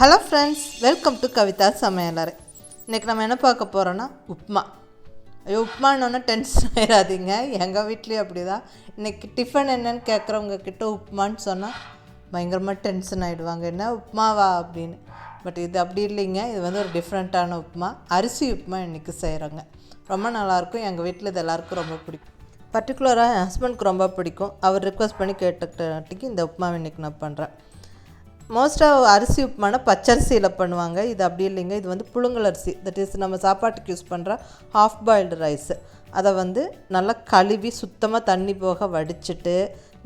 Hello friends, welcome to Kavitha சமையலறை. இன்றைக்கி நம்ம என்ன பார்க்க போகிறோன்னா உப்புமா. ஐயோ, உப்புமானோன்னா டென்ஷன் ஆயிடாதீங்க. எங்கள் வீட்லேயும் அப்படி தான். இன்றைக்கி டிஃபன் என்னன்னு கேட்குறவங்க கிட்ட உப்புமான்னு சொன்னால் பயங்கரமாக டென்ஷன் ஆகிடுவாங்க. என்ன உப்புமாவா அப்படின்னு. பட் இது அப்படி இல்லைங்க. இது வந்து ஒரு டிஃப்ரெண்ட்டான உப்புமா. அரிசி உப்புமா இன்றைக்கி செய்கிறோங்க. ரொம்ப நல்லாயிருக்கும். எங்கள் வீட்டில் இது எல்லாேருக்கும் ரொம்ப பிடிக்கும். பர்டிகுலராக என் ஹஸ்பண்டுக்கு ரொம்ப பிடிக்கும். அவர் ரிக்வஸ்ட் பண்ணி கேட்டுக்கிட்டாட்டிக்கு இந்த உப்புமாவை இன்றைக்கி நான் பண்ணுறேன். மோஸ்ட்டாக அரிசி உப்புமானா பச்சரிசியில் பண்ணுவாங்க. இது அப்படி இல்லைங்க. இது வந்து புழுங்கல் அரிசி, தட் இஸ் நம்ம சாப்பாட்டுக்கு யூஸ் பண்ணுற ஹாஃப் பாயில்டு ரைஸு. அதை வந்து நல்லா கழுவி சுத்தமாக தண்ணி போக வடிச்சிட்டு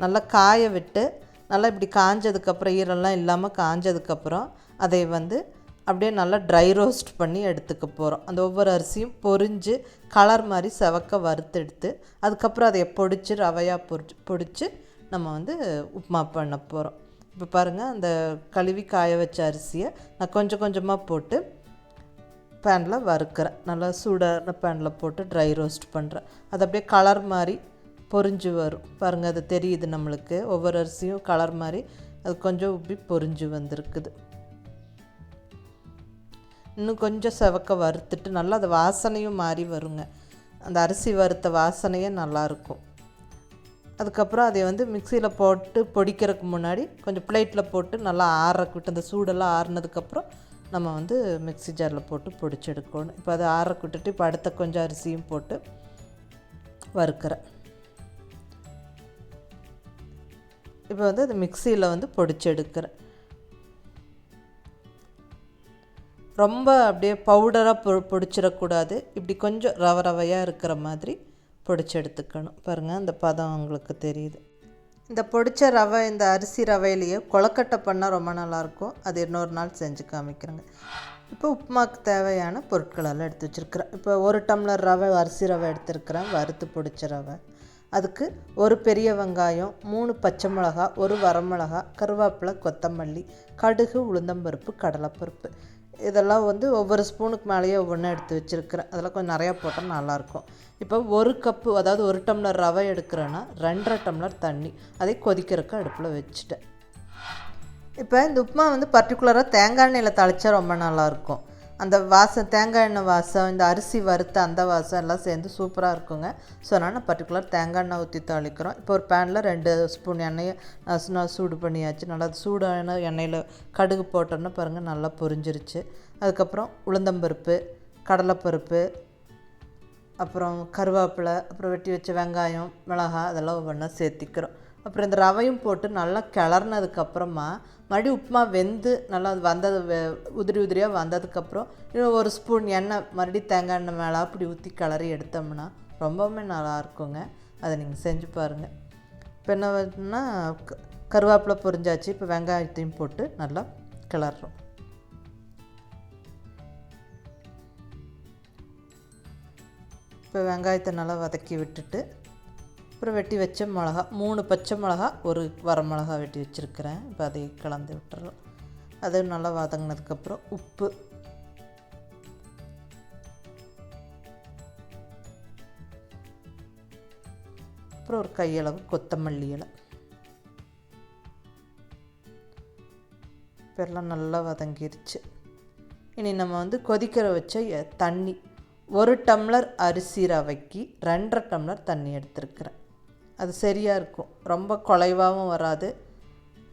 நல்லா காய விட்டு நல்லா இப்படி காஞ்சதுக்கப்புறம் ஈரெல்லாம் இல்லாமல் காஞ்சதுக்கப்புறம் அதை வந்து அப்படியே நல்லா ட்ரை ரோஸ்ட் பண்ணி எடுத்துக்க போகிறோம். அந்த ஒவ்வொரு அரிசியும் பொரிஞ்சு கலர் மாதிரி செவக்க வறுத்தெடுத்து அதுக்கப்புறம் அதை பொடிச்சு ரவையாக பொடிச்சு நம்ம வந்து உப்புமா பண்ண போகிறோம். இப்போ பாருங்கள், அந்த கழுவி காய வச்ச அரிசியை நான் கொஞ்சம் கொஞ்சமாக போட்டு பேனில் வறுக்கிறேன். நல்லா சூடான பேனில் போட்டு ட்ரை ரோஸ்ட் பண்ணுறேன். அது அப்படியே கலர் மாதிரி பொரிஞ்சு வரும். பாருங்கள், அது தெரியுது நம்மளுக்கு. ஒவ்வொரு அரிசியும் கலர் மாதிரி அது கொஞ்சம் உப்பி பொரிஞ்சு வந்திருக்குது. இன்னும் கொஞ்சம் செவக்க வறுத்துட்டு நல்லா அது வாசனையும் மாறி வருங்க. அந்த அரிசி வறுத்த வாசனையே நல்லாயிருக்கும். அதுக்கப்புறம் அதை வந்து மிக்சியில் போட்டு பொடிக்கிறதுக்கு முன்னாடி கொஞ்சம் பிளேட்டில் போட்டு நல்லா ஆறக்கு விட்டு அந்த சூடெல்லாம் ஆறுனதுக்கப்புறம் நம்ம வந்து மிக்சி ஜாரில் போட்டு பொடிச்சு எடுக்கணும். இப்போ அதை ஆறக்கு விட்டுட்டு இப்போ அடுத்த கொஞ்சம் அரிசியும் போட்டு வறுக்கிறேன். இப்போ வந்து அது மிக்சியில் வந்து பொடிச்சு எடுக்கிறேன். ரொம்ப அப்படியே பவுடராக பொடிச்சிடக்கூடாது. இப்படி கொஞ்சம் ரவையாக இருக்கிற மாதிரி பொடிச்சு எடுத்துக்கணும். பாருங்கள், அந்த பதம் உங்களுக்கு தெரியுது. இந்த பொடிச்ச ரவை, இந்த அரிசி ரவையிலேயே கொழக்கட்டை பண்ணால் ரொம்ப நல்லாயிருக்கும். அது இன்னொரு நாள் செஞ்சு காமிக்கிறேங்க. இப்போ உப்புமாவுக்கு தேவையான பொருட்களெல்லாம் எடுத்து வச்சுருக்கிறேன். இப்போ 1 டம்ளர் ரவை, அரிசி ரவை எடுத்துருக்கிறேன், வறுத்து பொடிச்ச ரவை. அதுக்கு 1 பெரிய வெங்காயம், 3 பச்சை மிளகா, 1 வரமிளகா, கருவேப்பிலை, கொத்தமல்லி, கடுகு, உளுந்தம்பருப்பு, கடலைப்பருப்பு. இதெல்லாம் வந்து ஒவ்வொரு ஸ்பூனுக்கு மேலேயே ஒவ்வொன்றும் எடுத்து வச்சுருக்கிறேன். அதெல்லாம் கொஞ்சம் நிறையா போட்டால் நல்லாயிருக்கும். இப்போ 1 கப்பு, அதாவது 1 டம்ளர் ரவை எடுக்கிறேன்னா 2.5 டம்ளர் தண்ணி அதை கொதிக்கிறதுக்கு அடுப்பில் வச்சுட்டேன். இப்போ இந்த உப்புமா வந்து பர்டிகுலராக தேங்காய் எண்ணெயில் தாளித்தா ரொம்ப நல்லாயிருக்கும். அந்த வாசம், தேங்காய் எண்ணெய் வாசம், இந்த அரிசி வறுத்த அந்த வாசம் எல்லாம் சேர்ந்து சூப்பராக இருக்குங்க. ஸோ அதனால் நான் பர்டிகுலர் தேங்காய் எண்ணெய் ஊற்றி தாளிக்கிறோம். இப்போ ஒரு பேனில் 2 ஸ்பூன் எண்ணெயை நான் சூடு பண்ணியாச்சு. நல்லா சூடான எண்ணெயில் கடுகு போட்டோன்னா பாருங்கள் நல்லா பொரிஞ்சிருச்சு. அதுக்கப்புறம் உளுந்தம்பருப்பு, கடலைப்பருப்பு, அப்புறம் கருவேப்பிலை, அப்புறம் வெட்டி வச்ச வெங்காயம், மிளகாய் அதெல்லாம் ஒவ்வொன்றா சேர்த்திக்கிறோம். அப்புறம் இந்த ரவையும் போட்டு நல்லா கிளறினதுக்கப்புறமா மறுபடியும் உப்புமா வெந்து நல்லா அது உதிரி உதிரியாக வந்ததுக்கப்புறம் இன்னும் 1 ஸ்பூன் எண்ணெய் மறுபடியும் தேங்காய் எண்ணெய் மேலே அப்படி ஊற்றி கிளறி எடுத்தோம்னா ரொம்பவுமே நல்லாயிருக்குங்க. அதை நீங்கள் செஞ்சு பாருங்கள். இப்போ என்ன வேணுன்னா கருவேப்பிலை பொரிஞ்சாச்சு. இப்போ வெங்காயத்தையும் போட்டு நல்லா கிளறோம். இப்போ வெங்காயத்தை நல்லா வதக்கி விட்டுட்டு அப்புறம் வெட்டி வச்ச மிளகா, 3 பச்சை மிளகா, 1 வரமிளகா வெட்டி வச்சுருக்கிறேன். இப்போ அதை கலந்து விட்டுறலாம். அது நல்லா வதங்கினதுக்கப்புறம் உப்பு, அப்புறம் ஒரு கையளவு கொத்தமல்லி இலை. இப்போ எல்லாம் நல்லா வதங்கிருச்சு. இனி நம்ம வந்து கொதிக்கிற வச்ச தண்ணி, 1 டம்ளர் அரிசி ரவைக்கு 2.5 டம்ளர் தண்ணி எடுத்துருக்கிறேன். அது சரியாக இருக்கும். ரொம்ப குலைவாகவும் வராது,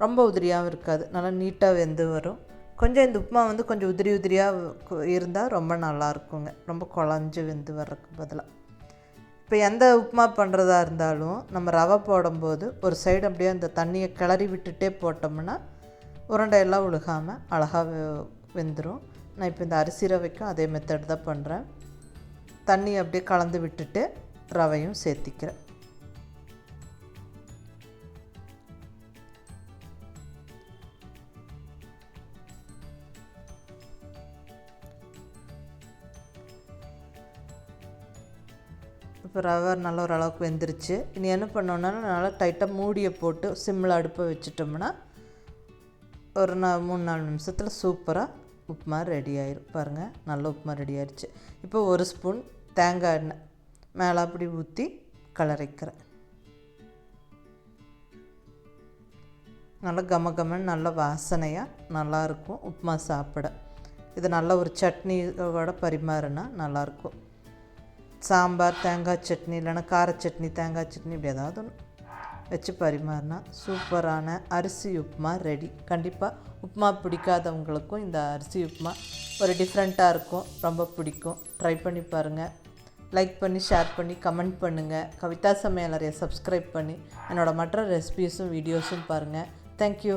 ரொம்ப உதிரியாகவும் இருக்காது. நல்லா நீட்டாக வெந்து வரும். கொஞ்சம் இந்த உப்புமா வந்து கொஞ்சம் உதிரி உதிரியாக இருந்தால் ரொம்ப நல்லாயிருக்குங்க. ரொம்ப குழஞ்சி வெந்து வர்றதுக்கு பதிலாக. இப்போ எந்த உப்புமா பண்ணுறதா இருந்தாலும் நம்ம ரவை போடும்போது ஒரு சைடு அப்படியே அந்த தண்ணியை கிளறி விட்டுட்டே போட்டோம்னா உருண்டையெல்லாம் விழுகாமல் அழகாக வெந்துடும். நான் இப்போ இந்த அரிசி ரவைக்கும் அதே மெத்தட் தான் பண்ணுறேன். தண்ணி அப்படியே கலந்து விட்டுட்டு ரவையும் சேர்த்திக்கிறேன். இப்போ ரவை நல்லா ஓரளவுக்கு வெந்துருச்சு. இனி என்ன பண்ணோன்னா நல்லா டைட்டாக மூடியை போட்டு சிம்மில் அடுப்பை வச்சிட்டோம்னா ஒரு 3-4 நிமிஷத்தில் சூப்பராக உப்புமா ரெடி ஆயிடும். பாருங்கள், நல்ல உப்புமா ரெடி ஆயிடுச்சு. இப்போ 1 ஸ்பூன் தேங்காய் எண்ணெய் மேலே அப்படி ஊற்றி கலரிக்கிறேன். நல்லா கமகமன்னு நல்ல வாசனையாக நல்லாயிருக்கும் உப்புமா சாப்பிட. இது நல்ல ஒரு சட்னியோட பரிமாறினா நல்லாயிருக்கும். சாம்பார், தேங்காய் சட்னி, இல்லைன்னா கார சட்னி, தேங்காய் சட்னி, இப்படி ஏதாவது ஒன்று வச்சு பரிமாறினா சூப்பரான அரிசி உப்புமா ரெடி. கண்டிப்பாக உப்புமா பிடிக்காதவங்களுக்கும் இந்த அரிசி உப்புமா ஒரு டிஃப்ரெண்ட்டாக இருக்கும், ரொம்ப பிடிக்கும். ட்ரை பண்ணி பாருங்கள். லைக் பண்ணி, ஷேர் பண்ணி, கமெண்ட் பண்ணுங்கள். கவிதா சமையலறையை சப்ஸ்கிரைப் பண்ணி என்னோடய மற்ற ரெசிபீஸும் வீடியோஸும் பாருங்கள். தேங்க்யூ.